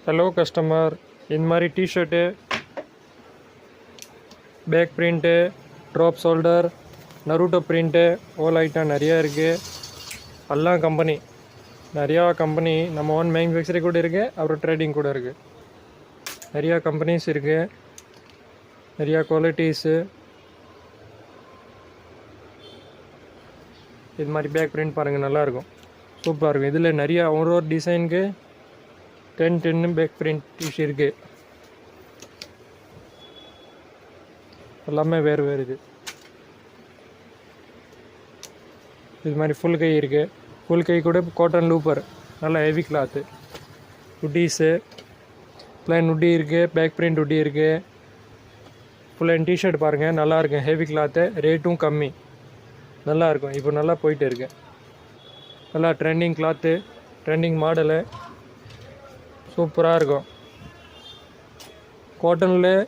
Hello customer, இந்த மாதிரி t-shirt, back print, drop shoulder, Naruto print, all item நிறையா இருக்குது. எல்லாம் கம்பெனி, நிறையா கம்பெனி, நம்ம ஓன் மேனுஃபேக்சரிங் கூட இருக்குது, அப்புறம் ட்ரேடிங் கூட இருக்குது. நிறையா கம்பெனிஸ் இருக்குது, நிறையா குவாலிட்டிஸு. இது மாதிரி பேக் பிரிண்ட் பாருங்கள், நல்லாயிருக்கும், சூப்பராக இருக்கும். இதில் நிறையா ஒரு டிசைனுக்கு 10 பேக் பிரிண்ட் டிஷர்ட் இருக்குது. எல்லாமே வேறு வேறு இது மாதிரி ஃபுல் கை இருக்குது. ஃபுல் கை கூட காட்டன் லூப்பர், நல்லா ஹெவி கிளாத்து. உட்டீஸு, ப்ளைன் உட்டி இருக்குது, பேக் பிரிண்ட் உட்டி இருக்குது. ஃபுல் அண்ட் டிஷர்ட் பாருங்கள், நல்லாயிருக்கும், ஹெவி கிளாத்து, ரேட்டும் கம்மி, நல்லாயிருக்கும். இப்போ நல்லா போயிட்டு இருக்கு, நல்லா ட்ரெண்டிங் கிளாத்து, ட்ரெண்டிங் மாடலு, சூப்பராக இருக்கும். காட்டனில்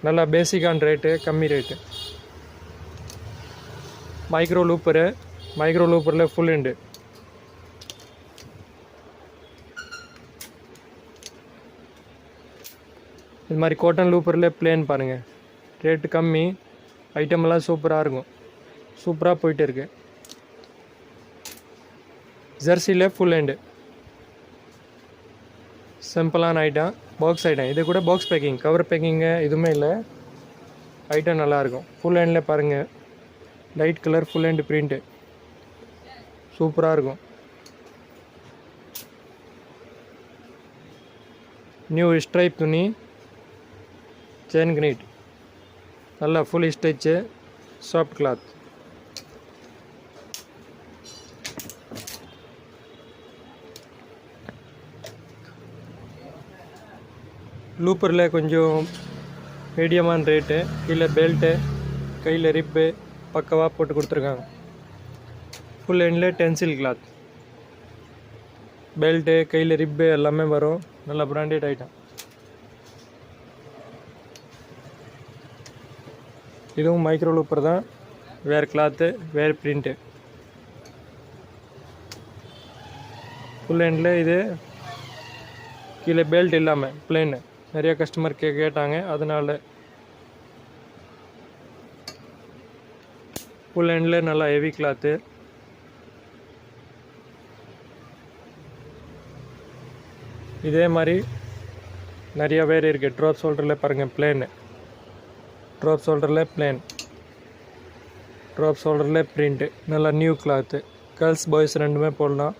நல்லா பேசிக்கான ரேட்டு, கம்மி ரேட்டு. மைக்ரோ லூப்பரில் ஃபுல் ஹேண்டு. இது மாதிரி காட்டன் லூப்பரில் பிளேன் பாருங்கள், ரேட்டு கம்மி, ஐட்டமெல்லாம் சூப்பராக இருக்கும், சூப்பராக போயிட்டு இருக்கு. ஜெர்சியில் ஃபுல் ஹேண்டு, சிம்பிளான ஐட்டம், பாக்ஸ் ஐட்டம். இது கூட பாக்ஸ் பேக்கிங், கவர் பேக்கிங்கு எதுவுமே இல்லை, ஐட்டம் நல்லாயிருக்கும். ஃபுல் ஹேண்டில் பாருங்கள், light colour full hand print, சூப்பராக இருக்கும். நியூ ஸ்ட்ரைப் துணி, செயின் கிரீட், நல்லா ஃபுல் ஸ்டிச்சு, சாஃப்ட் கிளாத். லூப்பரில் கொஞ்சம் மீடியமான ரேட்டு, கீழே பெல்ட்டு, கையில் ரிப்பு பக்கவாக போட்டு கொடுத்துருக்காங்க. Full handle tensile cloth, belt, கையில் ரிப்பு எல்லாமே வரும், நல்ல பிராண்டட் ஐட்டம். இதுவும் மைக்ரோ லூப்பர் தான், வேறு கிளாத்து, வேறு பிரிண்ட்டு. ஃபுல் ஹேண்டில் இது, கீழே பெல்ட் இல்லாமல் பிளேனு, நிறைய கஸ்டமர் கேட்டாங்க, அதனால். ஃபுல் ஹேண்டில் நல்லா ஹெவி கிளாத்து. இதே மாதிரி நிறைய வேறு இருக்குது. ட்ராப் ஷோல்டரில் பாருங்கள், பிளேனு, ட்ராப் ஷோல்டரில் பிளேன், ட்ராப் ஷோல்டரில் பிரிண்ட்டு, நல்லா நியூ கிளாத்து. கேர்ள்ஸ் பாய்ஸ் ரெண்டுமே போடலாம்.